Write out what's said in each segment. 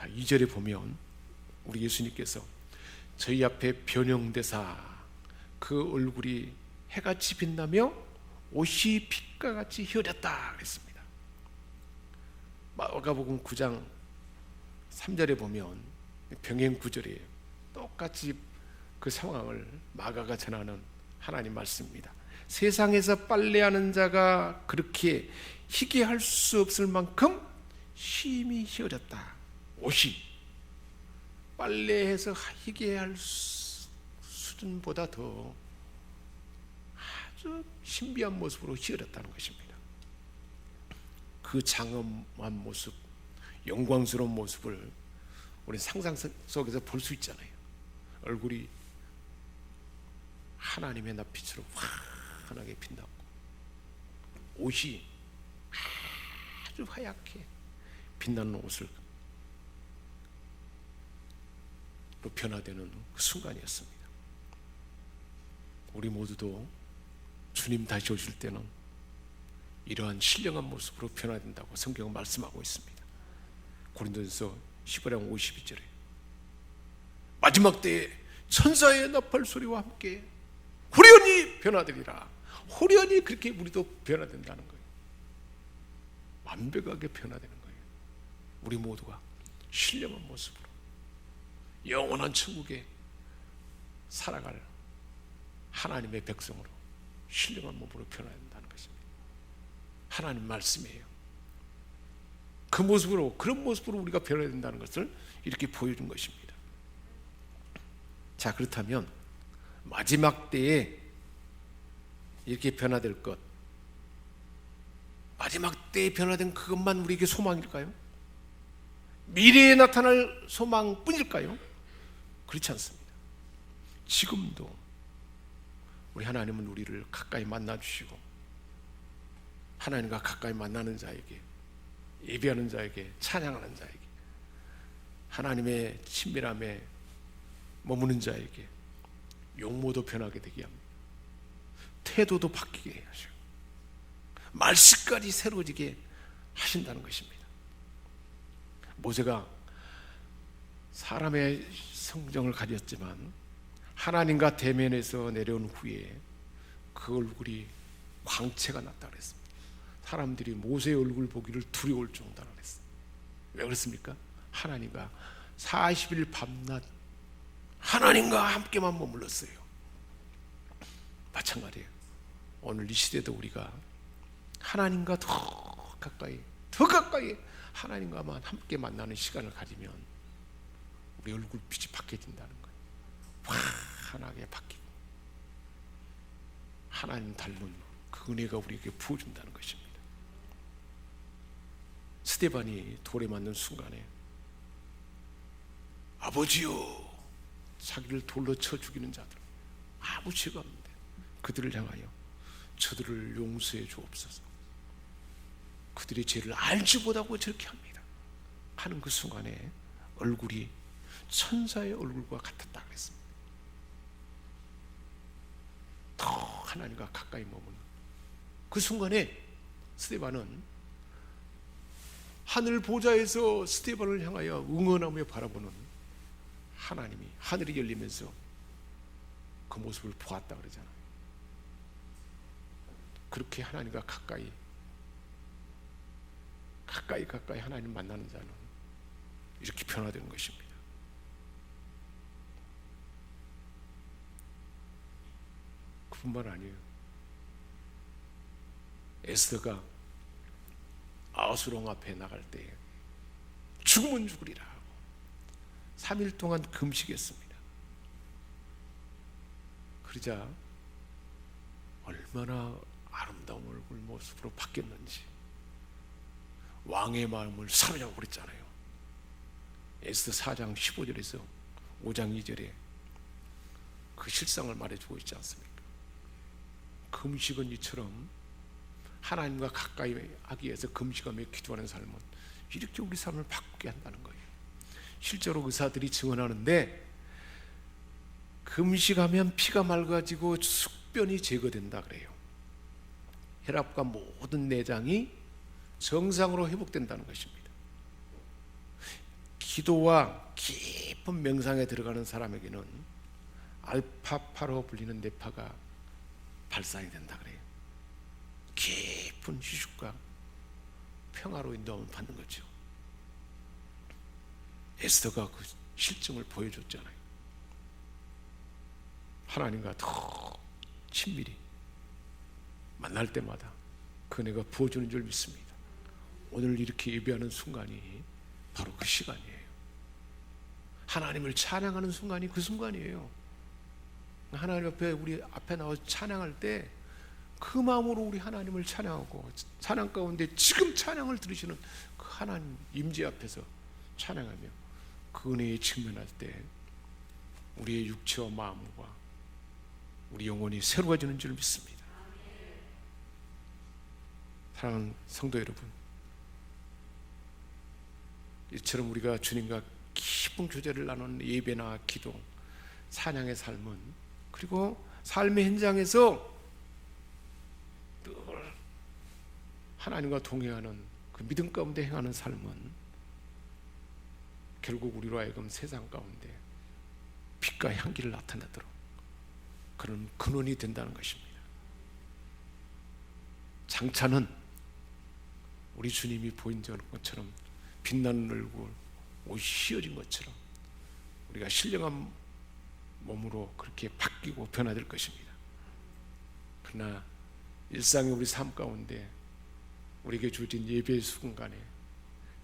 자, 2절에 보면 우리 예수님께서 저희 앞에 변형되사 그 얼굴이 해같이 빛나며 옷이 빛과 같이 희어렸다 그랬습니다. 마가복음 9장 3절에 보면 병행 구절이에요. 똑같이 그 상황을 마가가 전하는 하나님 말씀입니다. 세상에서 빨래하는 자가 그렇게 희게 할 수 없을 만큼 심히 희어렸다. 옷이 빨래해서 희게 할 수준보다 더 아주 신비한 모습으로 희어렸다는 것입니다. 그 장엄한 모습, 영광스러운 모습을 우리 상상 속에서 볼 수 있잖아요. 얼굴이 하나님의 낯빛으로 환하게 빛나고 옷이 아주 하얗게 빛나는 옷을 변화되는 그 순간이었습니다. 우리 모두도 주님 다시 오실 때는 이러한 신령한 모습으로 변화된다고 성경은 말씀하고 있습니다. 고린도전서 15장 52절에 마지막 때에 천사의 나팔 소리와 함께 후련히 변화되리라. 후련히 그렇게 우리도 변화된다는 거예요. 완벽하게 변화되는 거예요. 우리 모두가 신령한 모습으로 영원한 천국에 살아갈 하나님의 백성으로 신령한 몸으로 변화된다는 것입니다. 하나님 말씀이에요. 그 모습으로, 그런 모습으로 우리가 변해야 된다는 것을 이렇게 보여준 것입니다. 자, 그렇다면 마지막 때에 이렇게 변화될 것, 마지막 때에 변화된 그것만 우리에게 소망일까요? 미래에 나타날 소망뿐일까요? 그렇지 않습니다. 지금도 우리 하나님은 우리를 가까이 만나주시고 하나님과 가까이 만나는 자에게, 예배하는 자에게, 찬양하는 자에게, 하나님의 친밀함에 머무는 자에게 용모도 변하게 되게 합니다. 태도도 바뀌게 하시고 말씀까지 새로워지게 하신다는 것입니다. 모세가 사람의 성정을 가졌지만 하나님과 대면에서 내려온 후에 그 얼굴이 광채가 났다 그랬습니다. 사람들이 모세의 얼굴 보기를 두려울 정도로 그랬어요. 왜 그렇습니까? 하나님과 40일 밤낮 하나님과 함께만 머물렀어요. 마찬가지예요. 오늘 이 시대도 우리가 하나님과 더 가까이 하나님과만 함께 만나는 시간을 가지면 우리 얼굴빛이 바뀌어진다는 거예요. 환하게 바뀌고 하나님 닮은 그 은혜가 우리에게 부어준다는 것입니다. 스데반이 돌에 맞는 순간에 아버지요, 자기를 돌로 쳐 죽이는 자들 아무 죄가 없는데 그들을 향하여 저들을 용서해 주옵소서, 그들의 죄를 알지 못하고 저렇게 합니다 하는 그 순간에 얼굴이 천사의 얼굴과 같았다 그랬습니다. 더 하나님과 가까이 머무는 그 순간에 스데반은 하늘 보좌에서 스데반을 향하여 응원하며 바라보는 하나님이, 하늘이 열리면서 그 모습을 보았다 그러잖아요. 그렇게 하나님과 가까이 하나님 만나는 자는 이렇게 변화되는 것입니다. 그뿐만 아니에요. 에스더가 아수롱 앞에 나갈 때 죽으면 죽으리라 하고 3일 동안 금식했습니다. 그러자 얼마나 아름다운 얼굴 모습으로 바뀌었는지 왕의 마음을 사로잡고 그랬잖아요. 에스더 4장 15절에서 5장 2절에 그 실상을 말해주고 있지 않습니까? 금식은 이처럼 하나님과 가까이 하기 위해서 금식하며 기도하는 삶은 이렇게 우리 삶을 바꾸게 한다는 거예요. 실제로 의사들이 증언하는데 금식하면 피가 맑아지고 숙변이 제거된다 그래요. 혈압과 모든 내장이 정상으로 회복된다는 것입니다. 기도와 깊은 명상에 들어가는 사람에게는 알파파로 불리는 뇌파가 발산이 된다 그래요. 깊은 휴식과 평화로 인도함을 받는 거죠. 에스더가 그 실증을 보여줬잖아요. 하나님과 더 친밀히 만날 때마다 그 은혜가 부어주는 줄 믿습니다. 오늘 이렇게 예배하는 순간이 바로 그 시간이에요. 하나님을 찬양하는 순간이 그 순간이에요. 하나님 앞에 우리 앞에 나와서 찬양할 때 그 마음으로 우리 하나님을 찬양하고, 찬양 가운데 지금 찬양을 들으시는 그 하나님 임재 앞에서 찬양하며 그 은혜에 직면할 때 우리의 육체와 마음과 우리 영혼이 새로워지는 줄 믿습니다. 사랑하는 성도 여러분, 이처럼 우리가 주님과 깊은 교제를 나누는 예배나 기도, 찬양의 삶은, 그리고 삶의 현장에서 늘 하나님과 동행하는 그 믿음 가운데 행하는 삶은 결국 우리로 하여금 세상 가운데 빛과 향기를 나타내도록 그런 근원이 된다는 것입니다. 장차는 우리 주님이 보인 것처럼 빛나는 얼굴, 옷이 휘어진 것처럼 우리가 신령한 몸으로 그렇게 바뀌고 변화될 것입니다. 그러나 일상의 우리 삶 가운데 우리에게 주어진 예배의 순간에,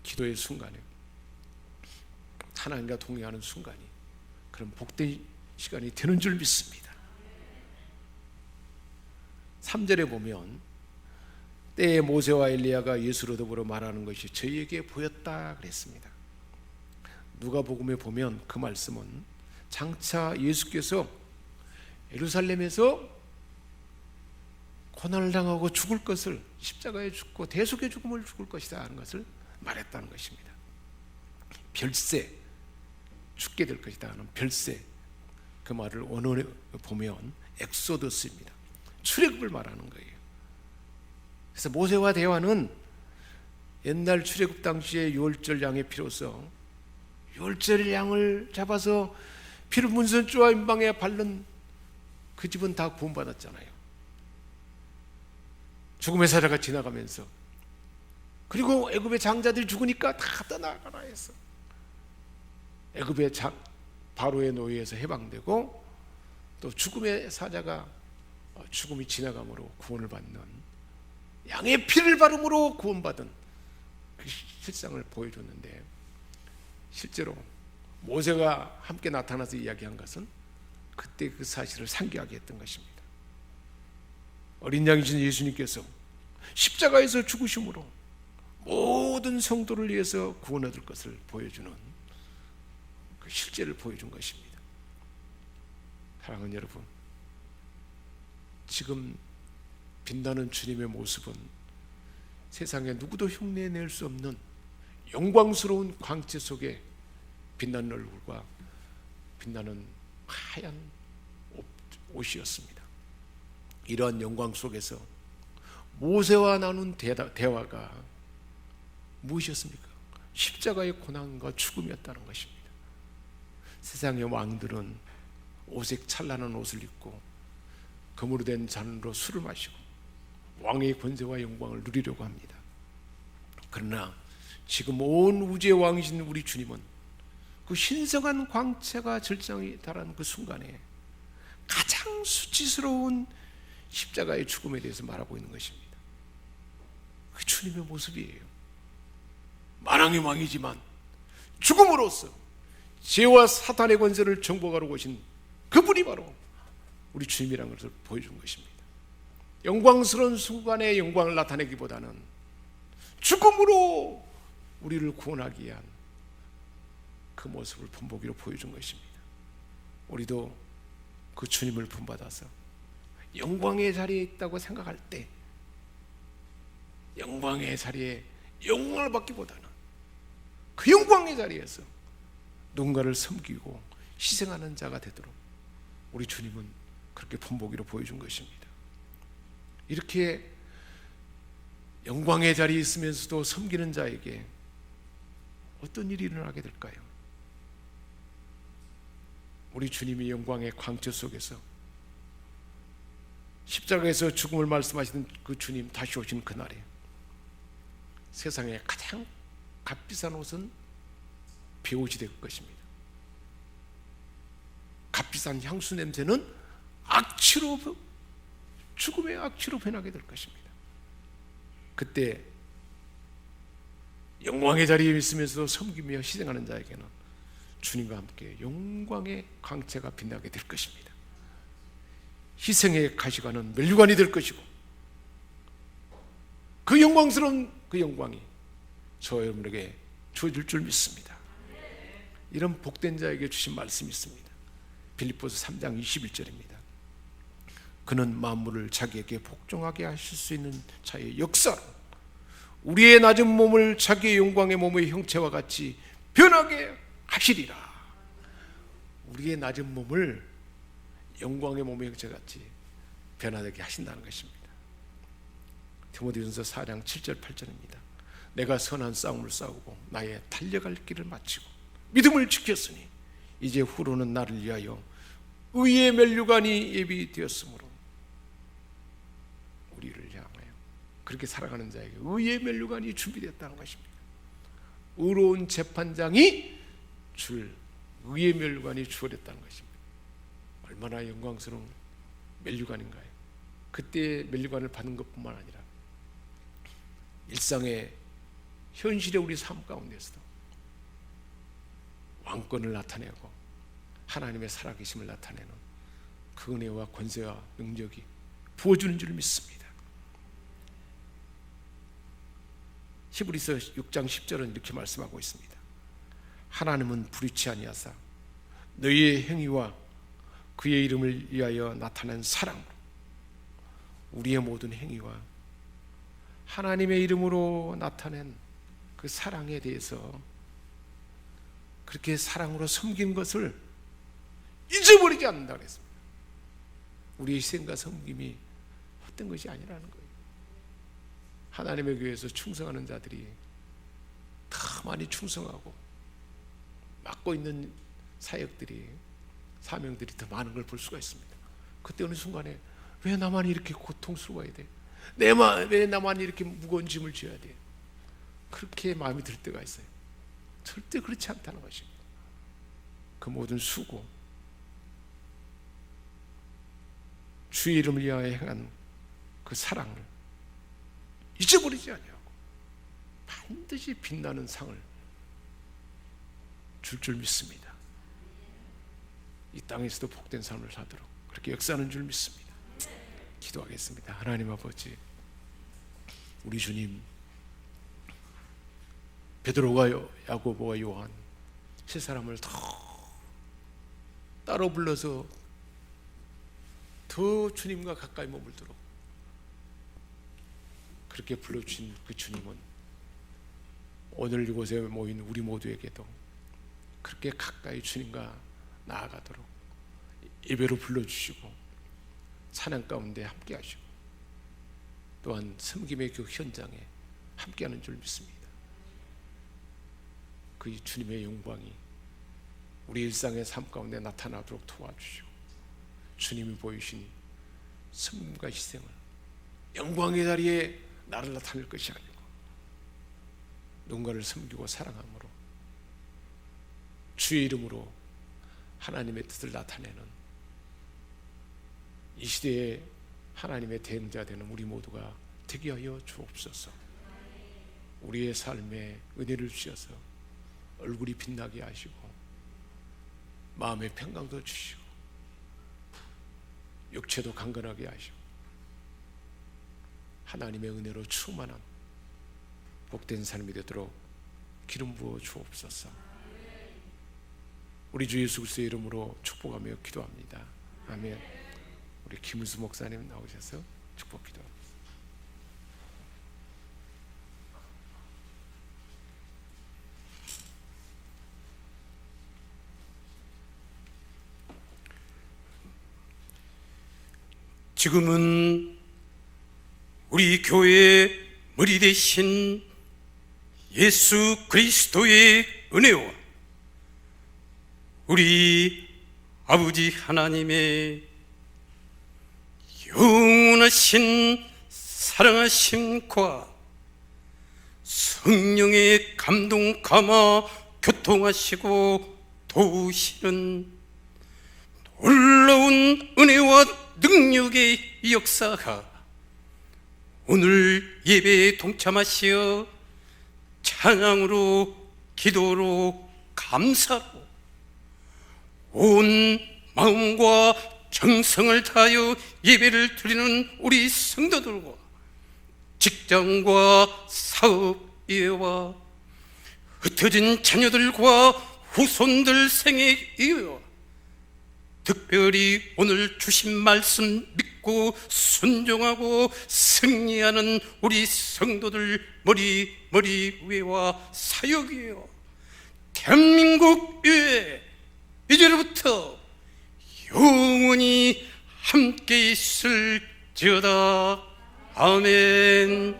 기도의 순간에, 하나님과 동행하는 순간이 그런 복된 시간이 되는 줄 믿습니다. 3절에 보면 때에 모세와 엘리야가 예수로 더불어 말하는 것이 저희에게 보였다 그랬습니다. 누가복음에 보면 그 말씀은 장차 예수께서 예루살렘에서 고난을 당하고 죽을 것을, 십자가에 죽고 대속의 죽음을 죽을 것이다 하는 것을 말했다는 것입니다. 별세, 죽게 될 것이다 하는 별세, 그 말을 원어에 보면 엑소더스입니다. 출애굽을 말하는 거예요. 그래서 모세와 대화는 옛날 출애굽 당시에 유월절 양의 피로서, 유월절 양을 잡아서 피를 문선주와 임방에 바른 그 집은 다 구원받았잖아요. 죽음의 사자가 지나가면서, 그리고 애굽의 장자들이 죽으니까 다 떠나가라 했어. 애굽의 바로의 노예에서 해방되고, 또 죽음의 사자가 죽음이 지나감으로 구원을 받는, 양의 피를 바름으로 구원받은 그 실상을 보여줬는데, 실제로 모세가 함께 나타나서 이야기한 것은 그때 그 사실을 상기하게 했던 것입니다. 어린 양이신 예수님께서 십자가에서 죽으심으로 모든 성도를 위해서 구원 얻을 것을 보여주는 그 실제를 보여준 것입니다. 사랑하는 여러분, 지금 빛나는 주님의 모습은 세상에 누구도 흉내낼 수 없는 영광스러운 광채 속에 빛나는 얼굴과 빛나는 하얀 옷이었습니다. 이러한 영광 속에서 모세와 나눈 대화가 무엇이었습니까? 십자가의 고난과 죽음이었다는 것입니다. 세상의 왕들은 오색 찬란한 옷을 입고 금으로 된 잔으로 술을 마시고 왕의 권세와 영광을 누리려고 합니다. 그러나 지금 온 우주의 왕이신 우리 주님은 그 신성한 광채가 절정에 달한 그 순간에 가장 수치스러운 십자가의 죽음에 대해서 말하고 있는 것입니다. 그 주님의 모습이에요. 만왕의 왕이지만 죽음으로써 죄와 사탄의 권세를 정복하러 오신 그분이 바로 우리 주님이라는 것을 보여준 것입니다. 영광스러운 순간에 영광을 나타내기보다는 죽음으로 우리를 구원하기 위한 그 모습을 본보기로 보여준 것입니다. 우리도 그 주님을 본받아서 영광의 자리에 있다고 생각할 때 영광의 자리에 영광을 받기보다는 그 영광의 자리에서 누군가를 섬기고 희생하는 자가 되도록 우리 주님은 그렇게 본보기로 보여준 것입니다. 이렇게 영광의 자리에 있으면서도 섬기는 자에게 어떤 일이 일어나게 될까요? 우리 주님이 영광의 광채 속에서 십자가에서 죽음을 말씀하시던 그 주님 다시 오신 그날에 세상에 가장 값비싼 옷은 베옷이 될 것입니다. 값비싼 향수 냄새는 악취로, 죽음의 악취로 변하게 될 것입니다. 그때 영광의 자리에 있으면서도 섬기며 희생하는 자에게는 주님과 함께 영광의 광채가 빛나게 될 것입니다. 희생의 가시관은 면류관이 될 것이고, 그 영광스러운 그 영광이 저 여러분에게 주어질 줄 믿습니다. 이런 복된 자에게 주신 말씀이 있습니다. 빌립보서 3장 21절입니다. 그는 만물을 자기에게 복종하게 하실 수 있는 자의 역사로 우리의 낮은 몸을 자기의 영광의 몸의 형체와 같이 변하게 하시리라. 우리의 낮은 몸을 영광의 몸의 형체 같이 변하게 하신다는 것입니다. 디모데전서 4장 7절 8절입니다. 내가 선한 싸움을 싸우고 나의 달려갈 길을 마치고 믿음을 지켰으니 이제 후로는 나를 위하여 의의 면류관이 예비되었으므로 우리를 향하여 그렇게 살아가는 자에게 의의 면류관이 준비됐다는 것입니다. 의로운 재판장이 줄 의의 면류관이 주어졌다는 것입니다. 얼마나 영광스러운 면류관인가요? 그때 면류관을 받는 것뿐만 아니라 일상의 현실의 우리 삶 가운데서도 왕권을 나타내고 하나님의 살아계심을 나타내는 그 은혜와 권세와 능력이 부어주는 줄 믿습니다. 히브리서 6장 10절은 이렇게 말씀하고 있습니다. 하나님은 불의치 아니하사 너희의 행위와 그의 이름을 위하여 나타낸 사랑으로 우리의 모든 행위와 하나님의 이름으로 나타낸 그 사랑에 대해서 그렇게 사랑으로 섬긴 것을 잊어버리지 않는다 그랬습니다. 우리의 희생과 섬김이 헛된 것이 아니라는 거예요. 하나님의 교회에서 충성하는 자들이 더 많이 충성하고 맡고 있는 사역들이 사명들이 더 많은 걸 볼 수가 있습니다. 그때 어느 순간에 왜 나만 이렇게 고통스러워야 돼? 왜 나만 이렇게 무거운 짐을 져야 돼? 그렇게 마음이 들 때가 있어요. 절대 그렇지 않다는 것입니다. 그 모든 수고, 주의 이름을 위하여 행한 그 사랑을 잊어버리지 아니하고 반드시 빛나는 상을 줄 믿습니다. 이 땅에서도 복된 삶을 사도록 그렇게 역사하는 줄 믿습니다. 기도하겠습니다. 하나님 아버지, 우리 주님, 베드로와 야고보와 요한 세 사람을 더 따로 불러서 더 주님과 가까이 머물도록 그렇게 불러주신 그 주님은 오늘 이곳에 모인 우리 모두에게도 그렇게 가까이 주님과 나아가도록 예배로 불러주시고 찬양 가운데 함께 하시고 또한 섬김의 그 현장에 함께하는 줄 믿습니다. 그 주님의 영광이 우리 일상의 삶 가운데 나타나도록 도와주시고 주님이 보이신 섬김과 희생을 영광의 자리에 나를 나타낼 것이 아니고 누군가를 섬기고 사랑함으로 주의 이름으로 하나님의 뜻을 나타내는 이 시대에 하나님의 대응자 되는 우리 모두가 되게 하여 주옵소서. 우리의 삶에 은혜를 주셔서 얼굴이 빛나게 하시고 마음의 평강도 주시고 육체도 강건하게 하시고 하나님의 은혜로 충만한 복된 삶이 되도록 기름 부어 주옵소서. 우리 주 예수 그리스도의 이름으로 축복하며 기도합니다. 아멘. 우리 김은수 목사님 나오셔서 축복 기도합니다. 지금은 우리 교회의 머리 되신 예수 그리스도의 은혜와 우리 아버지 하나님의 영원하신 사랑하심과 성령의 감동 감화 교통하시고 도우시는 놀라운 은혜와 능력의 역사가 오늘 예배에 동참하시어 찬양으로 기도로 감사로 온 마음과 정성을 다하여 예배를 드리는 우리 성도들과 직장과 사업이와 흩어진 자녀들과 후손들 생에 이어 특별히 오늘 주신 말씀 믿고 순종하고 승리하는 우리 성도들 머리 위와 사역 위와 대한민국 위에 이제로부터 영원히 함께 있을지어다. 아멘.